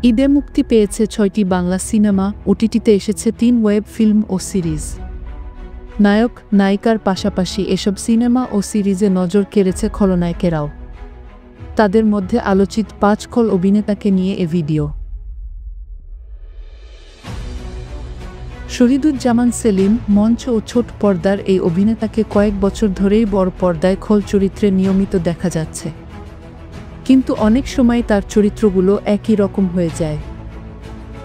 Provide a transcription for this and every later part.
ঈদে মুক্তি পেয়েছে ৬টি বাংলা সিনেমা, ওটিটিতে এসেছে ৩ ওয়েব ফিল্ম ও সিরিজ। নায়ক নায়িকার পাশাপাশি এসব সিনেমা ও সিরিজে নজর কেড়েছে খলনায়কেরাও। তাদের মধ্যে আলোচিত ৫ খল অভিনেতাকে নিয়ে এ ভিডিও। শহীদুজ্জামান সেলিম মঞ্চ ও ছোট পর্দার এই অভিনেতাকে কয়েক বছর ধরেই বড় পর্দায় খল চরিত্রে নিয়মিত দেখা যাচ্ছে, কিন্তু অনেক সময় তার চরিত্রগুলো একই রকম হয়ে যায়।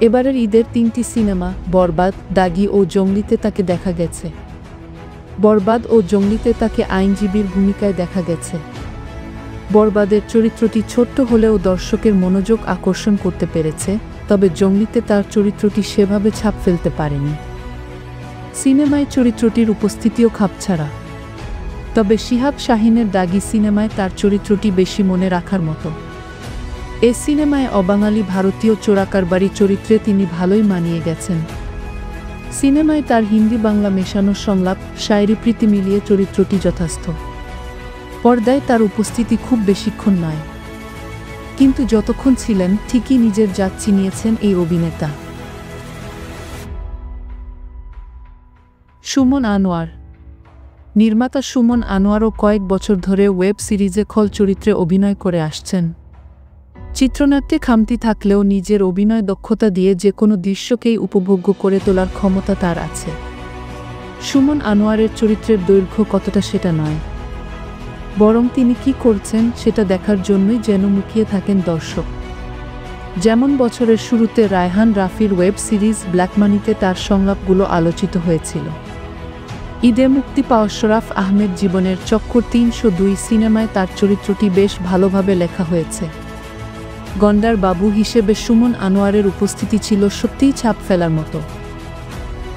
এবারের ঈদের ৩টি সিনেমা বরবাদ, দাগি ও জঙ্গলিতে তাকে দেখা গেছে। বরবাদ ও জঙ্গলিতে তাকে আইনজীবীর ভূমিকায় দেখা গেছে। বরবাদের চরিত্রটি ছোট্ট হলেও দর্শকের মনোযোগ আকর্ষণ করতে পেরেছে, তবে জঙ্গলিতে তার চরিত্রটি সেভাবে ছাপ ফেলতে পারেনি। সিনেমায় চরিত্রটির উপস্থিতিও খাপছাড়া, তবে শিহাব শাহীনের দাগি সিনেমায় তার চরিত্রটি বেশি মনে রাখার মতো। এ সিনেমায় অবাঙালি ভারতীয় চোরাকারবারি চরিত্রে তিনি ভালোই মানিয়ে গেছেন। সিনেমায় তার হিন্দি বাংলা মেশানো সংলাপ, শায়েরি প্রীতি মিলিয়ে চরিত্রটি যথার্থ। পর্দায় তার উপস্থিতি খুব বেশিক্ষণ নয়, কিন্তু যতক্ষণ ছিলেন ঠিকই নিজের জাত চিনিয়েছেন এই অভিনেতা। সুমন আনোয়ার। নির্মাতা সুমন আনোয়ারও কয়েক বছর ধরে ওয়েব সিরিজে খল চরিত্রে অভিনয় করে আসছেন। চিত্রনাট্যে খামতি থাকলেও নিজের অভিনয় দক্ষতা দিয়ে যে কোনো দৃশ্যকেই উপভোগ্য করে তোলার ক্ষমতা তার আছে। সুমন আনোয়ারের চরিত্রের দৈর্ঘ্য কতটা সেটা নয়, বরং তিনি কি করছেন সেটা দেখার জন্যই যেন মুখিয়ে থাকেন দর্শক। যেমন বছরের শুরুতে রায়হান রাফির ওয়েব সিরিজ ব্ল্যাক মানিতে তার সংলাপগুলো আলোচিত হয়েছিল। ঈদে মুক্তি পাওয়া শরাফ আহমেদ জীবনের চক্কর ৩০২ সিনেমায় তার চরিত্রটি বেশ ভালোভাবে লেখা হয়েছে। গন্ডার বাবু হিসেবে সুমন আনোয়ারের উপস্থিতি ছিল সত্যিই ছাপ ফেলার মতো।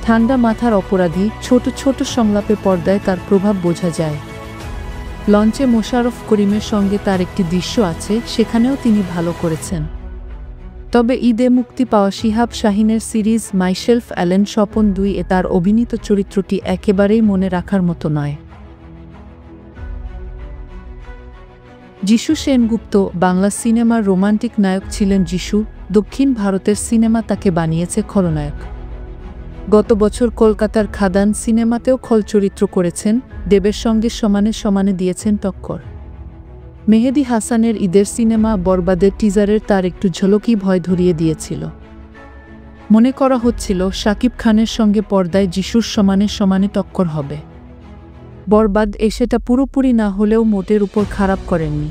ঠান্ডা মাথার অপরাধী ছোট ছোট সংলাপে পর্দায় তার প্রভাব বোঝা যায়। লঞ্চে মোশাররফ করিমের সঙ্গে তার একটি দৃশ্য আছে, সেখানেও তিনি ভালো করেছেন। তবে ঈদে মুক্তি পাওয়া শিহাব শাহীনের সিরিজ মাইসেলফ অ্যালেন স্বপন ২ এ তার অভিনীত চরিত্রটি একেবারেই মনে রাখার মতো নয়। যিশু সেনগুপ্ত। বাংলা সিনেমার রোমান্টিক নায়ক ছিলেন যিশু। দক্ষিণ ভারতের সিনেমা তাকে বানিয়েছে খলনায়ক। গত বছর কলকাতার খাদান সিনেমাতেও খল চরিত্র করেছেন, দেবের সঙ্গে সমানে সমানে দিয়েছেন টক্কর। মেহেদী হাসানের ঈদের সিনেমা বরবাদের টিজারের তার একটু ঝলকই ভয় ধরিয়ে দিয়েছিল। মনে করা হচ্ছিল শাকিব খানের সঙ্গে পর্দায় যিশুর সমানে সমানে টক্কর হবে। বরবাদ সেটা পুরোপুরি না হলেও মোটের উপর খারাপ করেননি।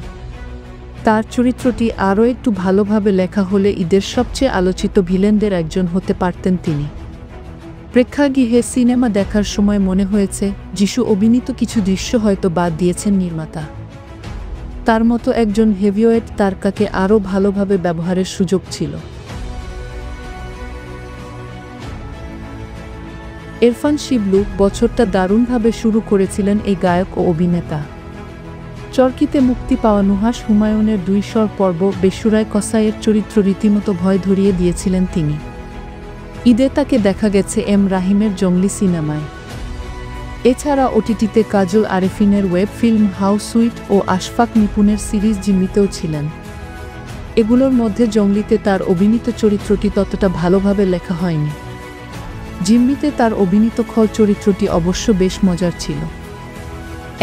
তার চরিত্রটি আরও একটু ভালোভাবে লেখা হলে ঈদের সবচেয়ে আলোচিত ভিলেনদের একজন হতে পারতেন তিনি। প্রেক্ষাগৃহে সিনেমা দেখার সময় মনে হয়েছে যিশু অভিনীত কিছু দৃশ্য হয়তো বাদ দিয়েছেন নির্মাতা। তার মতো একজন হেভিওয়েট তারকাকে আরও ভালোভাবে ব্যবহারের সুযোগ ছিল। ইরফান শিবলু। বছরটা দারুণভাবে শুরু করেছিলেন এই গায়ক ও অভিনেতা। চরকিতে মুক্তি পাওয়া নুহাশ হুমায়ুনের ২০০ পর্ব বেসুরায় কসাইয়ের চরিত্র রীতিমতো ভয় ধরিয়ে দিয়েছিলেন তিনি। ঈদে তাকে দেখা গেছে এম রাহিমের জঙ্গলি সিনেমায়। এছাড়া ওটিটিতে কাজল আরেফিনের ওয়েব ফিল্ম হাউ সুইট ও আশফাক নিপুণের সিরিজ জিম্মিতেও ছিলেন। এগুলোর মধ্যে জঙ্গলিতে তার অভিনীত চরিত্রটি ততটা ভালোভাবে লেখা হয়নি। জিম্মিতে তার অভিনীত খল চরিত্রটি অবশ্য বেশ মজার ছিল।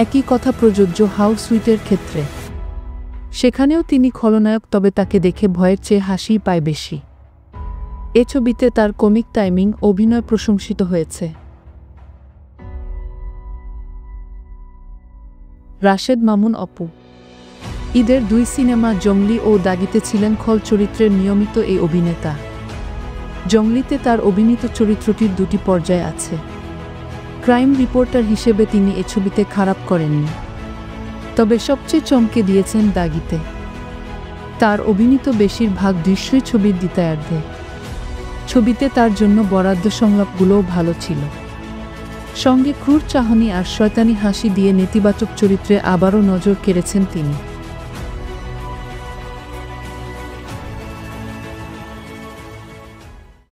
একই কথা প্রযোজ্য হাউ সুইটের ক্ষেত্রে। সেখানেও তিনি খলনায়ক, তবে তাকে দেখে ভয়ের চেয়ে হাসিই পায় বেশি। এ ছবিতে তার কমিক টাইমিং অভিনয় প্রশংসিত হয়েছে। রাশেদ মামুন অপু। ঈদের ২ সিনেমা জঙ্গলি ও দাগিতে ছিলেন খল চরিত্রের নিয়মিত এই অভিনেতা। জঙ্গলিতে তার অভিনীত চরিত্রটির ২টি পর্যায় আছে। ক্রাইম রিপোর্টার হিসেবে তিনি এ ছবিতে খারাপ করেননি, তবে সবচেয়ে চমকে দিয়েছেন দাগিতে। তার অভিনীত বেশিরভাগ দৃশ্যই ছবির দ্বিতীয়ার্ধে। ছবিতে তার জন্য বরাদ্দ সংলাপগুলোও ভালো ছিল। সঙ্গে ক্রূর চাহনি আর শয়তানি হাসি দিয়ে নেতিবাচক চরিত্রে আবারও নজর কেড়েছেন তিনি।